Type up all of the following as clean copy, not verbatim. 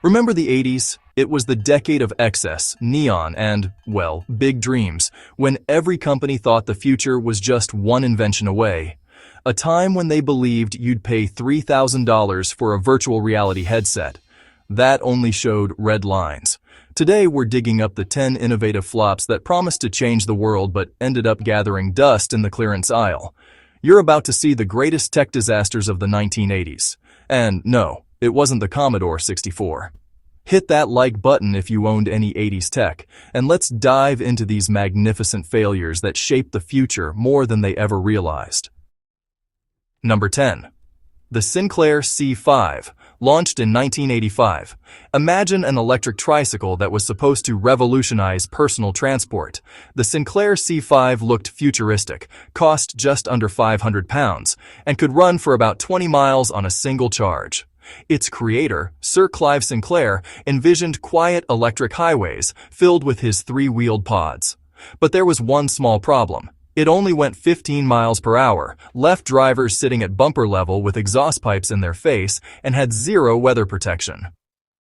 Remember the 80s? It was the decade of excess, neon, and, well, big dreams, when every company thought the future was just one invention away. A time when they believed you'd pay $3,000 for a virtual reality headset. That only showed red lines. Today we're digging up the 10 innovative flops that promised to change the world but ended up gathering dust in the clearance aisle. You're about to see the greatest tech disasters of the 1980s. And no, it wasn't the Commodore 64. Hit that like button if you owned any 80s tech, and let's dive into these magnificent failures that shaped the future more than they ever realized. Number 10. The Sinclair C5, launched in 1985. Imagine an electric tricycle that was supposed to revolutionize personal transport. The Sinclair C5 looked futuristic, cost just under 500 pounds, and could run for about 20 miles on a single charge. Its creator, Sir Clive Sinclair, envisioned quiet electric highways filled with his three-wheeled pods. But there was one small problem. It only went 15 miles per hour, left drivers sitting at bumper level with exhaust pipes in their face, and had zero weather protection.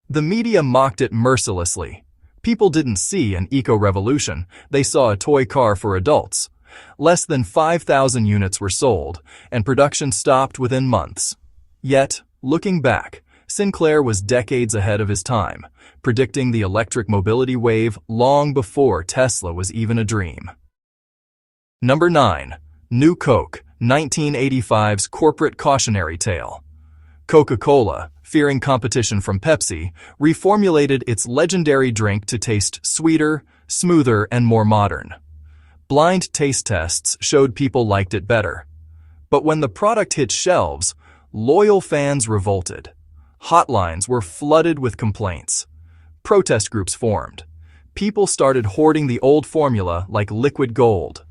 The media mocked it mercilessly. People didn't see an eco-revolution, they saw a toy car for adults. Less than 5,000 units were sold, and production stopped within months. Yet, looking back, Sinclair was decades ahead of his time, predicting the electric mobility wave long before Tesla was even a dream. Number 9. New Coke, 1985's corporate cautionary tale. Coca-Cola, fearing competition from Pepsi, reformulated its legendary drink to taste sweeter, smoother, and more modern. Blind taste tests showed people liked it better. But when the product hit shelves, loyal fans revolted. Hotlines were flooded with complaints. Protest groups formed. People started hoarding the old formula like liquid gold.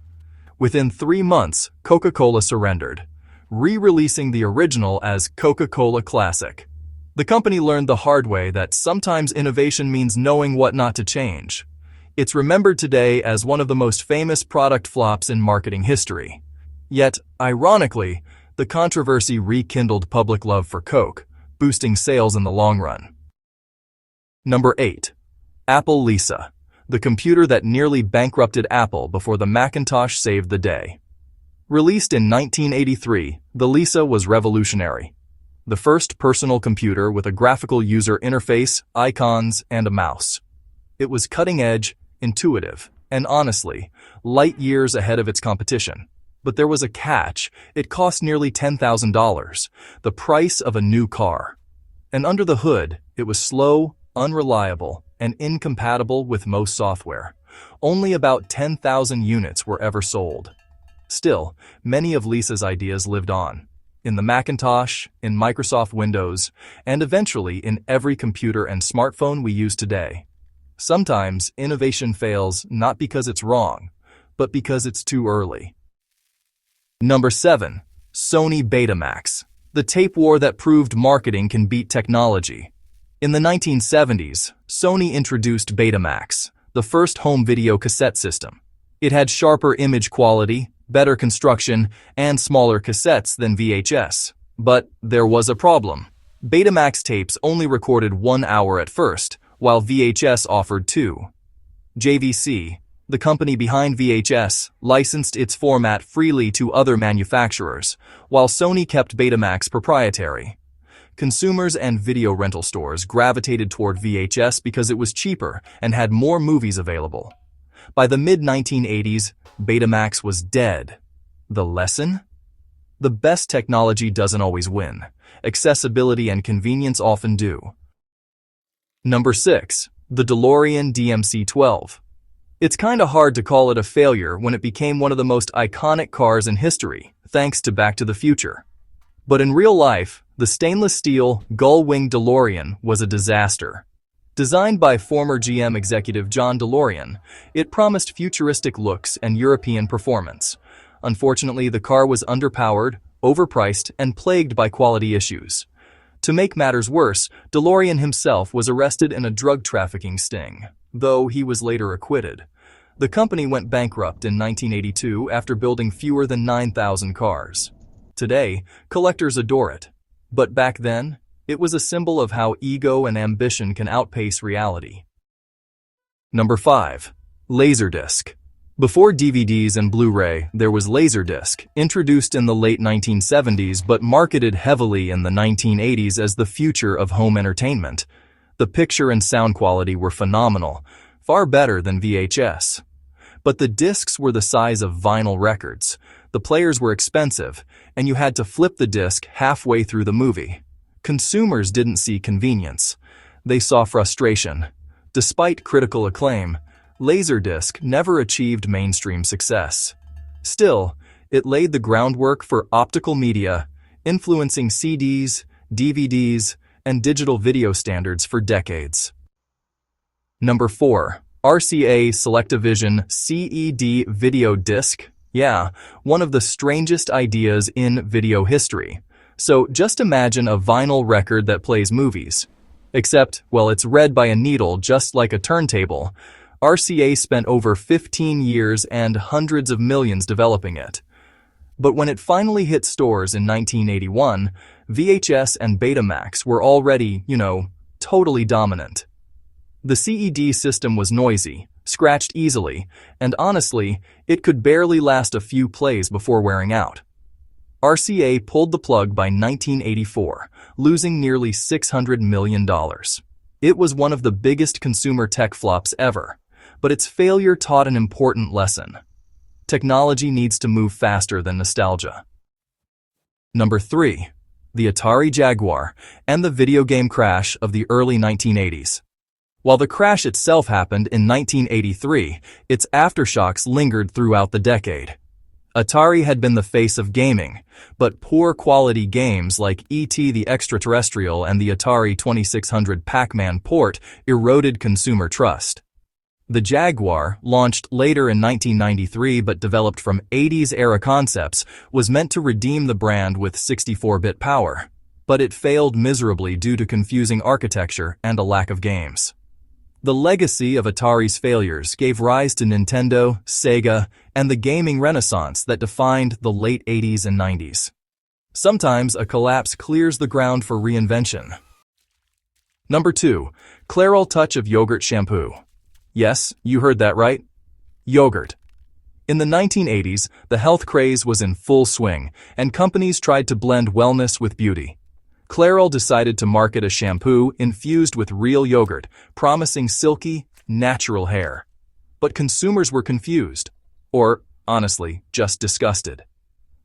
Within 3 months, Coca-Cola surrendered, re-releasing the original as Coca-Cola Classic. The company learned the hard way that sometimes innovation means knowing what not to change. It's remembered today as one of the most famous product flops in marketing history. Yet, ironically, the controversy rekindled public love for Coke, boosting sales in the long run. Number 8. Apple Lisa, the computer that nearly bankrupted Apple before the Macintosh saved the day. Released in 1983, the Lisa was revolutionary. The first personal computer with a graphical user interface, icons, and a mouse. It was cutting-edge, intuitive, and honestly, light years ahead of its competition. But there was a catch. It cost nearly $10,000, the price of a new car. And under the hood, it was slow, unreliable, and incompatible with most software. Only about 10,000 units were ever sold. Still, many of Lisa's ideas lived on. In the Macintosh, in Microsoft Windows, and eventually in every computer and smartphone we use today. Sometimes innovation fails not because it's wrong, but because it's too early. Number 7. Sony Betamax, the tape war that proved marketing can beat technology. In the 1970s, Sony introduced Betamax, the first home video cassette system. It had sharper image quality, better construction, and smaller cassettes than VHS. But there was a problem. Betamax tapes only recorded 1 hour at first, while VHS offered 2. JVC, the company behind VHS, licensed its format freely to other manufacturers, while Sony kept Betamax proprietary. Consumers and video rental stores gravitated toward VHS because it was cheaper and had more movies available. By the mid-1980s, Betamax was dead. The lesson? The best technology doesn't always win. Accessibility and convenience often do. Number 6. The DeLorean DMC-12. It's kinda hard to call it a failure when it became one of the most iconic cars in history, thanks to Back to the Future. But in real life, the stainless steel, gull-winged DeLorean was a disaster. Designed by former GM executive John DeLorean, it promised futuristic looks and European performance. Unfortunately, the car was underpowered, overpriced, and plagued by quality issues. To make matters worse, DeLorean himself was arrested in a drug trafficking sting, though he was later acquitted. The company went bankrupt in 1982 after building fewer than 9,000 cars. Today, collectors adore it. But back then, It was a symbol of how ego and ambition can outpace reality. Number 5. Laserdisc. Before DVDs and Blu-ray, there was Laserdisc, introduced in the late 1970s but marketed heavily in the 1980s as the future of home entertainment. The picture and sound quality were phenomenal, far better than VHS. But the discs were the size of vinyl records, the players were expensive, and you had to flip the disc halfway through the movie. Consumers didn't see convenience. They saw frustration. Despite critical acclaim, Laserdisc never achieved mainstream success. Still, it laid the groundwork for optical media, influencing CDs, DVDs, and digital video standards for decades. Number 4. RCA Selectavision CED Video Disc. Yeah, one of the strangest ideas in video history. So just imagine a vinyl record that plays movies. Except, well, it's read by a needle just like a turntable. RCA spent over 15 years and hundreds of millions developing it. But when it finally hit stores in 1981, VHS and Betamax were already, totally dominant. The CED system was noisy, scratched easily, and honestly, it could barely last a few plays before wearing out. RCA pulled the plug by 1984, losing nearly $600 million. It was one of the biggest consumer tech flops ever, but its failure taught an important lesson. Technology needs to move faster than nostalgia. Number 3. The Atari Jaguar and the video game crash of the early 1980s. While the crash itself happened in 1983, its aftershocks lingered throughout the decade. Atari had been the face of gaming, but poor quality games like E.T. the Extraterrestrial and the Atari 2600 Pac-Man port eroded consumer trust. The Jaguar, launched later in 1993 but developed from 80s-era concepts, was meant to redeem the brand with 64-bit power, but it failed miserably due to confusing architecture and a lack of games. The legacy of Atari's failures gave rise to Nintendo, Sega, and the gaming renaissance that defined the late 80s and 90s. Sometimes a collapse clears the ground for reinvention. Number 2. Clairol Touch of Yogurt Shampoo. Yes, you heard that right. Yogurt. In the 1980s, the health craze was in full swing, and companies tried to blend wellness with beauty. Clairol decided to market a shampoo infused with real yogurt, promising silky, natural hair. But consumers were confused. Or, honestly, just disgusted.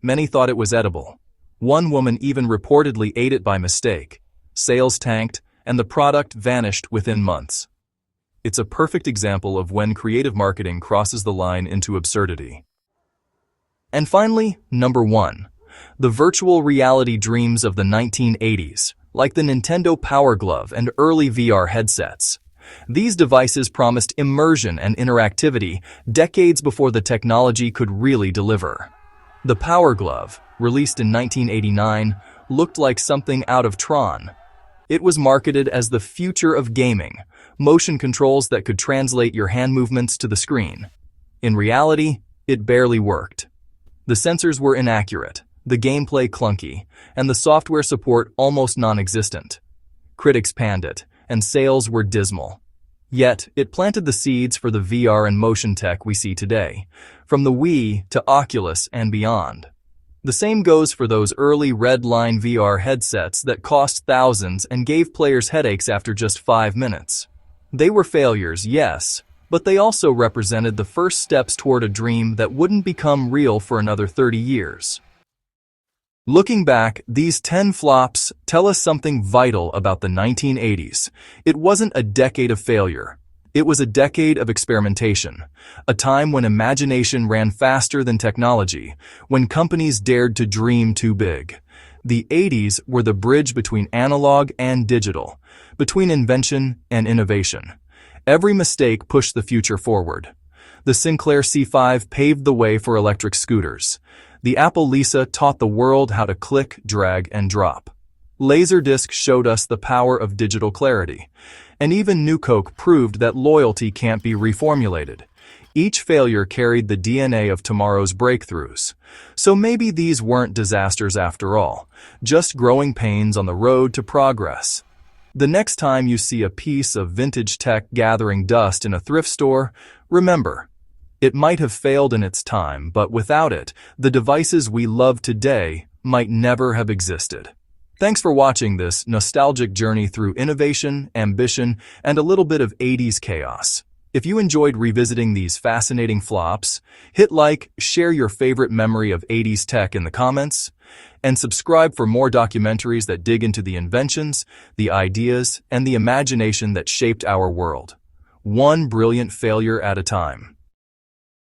Many thought it was edible. One woman even reportedly ate it by mistake. Sales tanked, and the product vanished within months. It's a perfect example of when creative marketing crosses the line into absurdity. And finally, number 1. The virtual reality dreams of the 1980s, like the Nintendo Power Glove and early VR headsets. These devices promised immersion and interactivity decades before the technology could really deliver. The Power Glove, released in 1989, looked like something out of Tron. It was marketed as the future of gaming, motion controls that could translate your hand movements to the screen. In reality, it barely worked. The sensors were inaccurate, the gameplay clunky, and the software support almost non-existent. Critics panned it, and sales were dismal. Yet, it planted the seeds for the VR and motion tech we see today, from the Wii to Oculus and beyond. The same goes for those early red-line VR headsets that cost thousands and gave players headaches after just 5 minutes. They were failures, yes, but they also represented the first steps toward a dream that wouldn't become real for another 30 years. Looking back, these 10 flops tell us something vital about the 1980s. It wasn't a decade of failure. It was a decade of experimentation, a time when imagination ran faster than technology, when companies dared to dream too big. The 80s were the bridge between analog and digital, between invention and innovation. Every mistake pushed the future forward. The Sinclair C5 paved the way for electric scooters. The Apple Lisa taught the world how to click, drag, and drop. Laserdisc showed us the power of digital clarity. And even New Coke proved that loyalty can't be reformulated. Each failure carried the DNA of tomorrow's breakthroughs. So maybe these weren't disasters after all, just growing pains on the road to progress. The next time you see a piece of vintage tech gathering dust in a thrift store, remember, it might have failed in its time, but without it, the devices we love today might never have existed. Thanks for watching this nostalgic journey through innovation, ambition, and a little bit of 80s chaos. If you enjoyed revisiting these fascinating flops, hit like, share your favorite memory of 80s tech in the comments, and subscribe for more documentaries that dig into the inventions, the ideas, and the imagination that shaped our world, one brilliant failure at a time.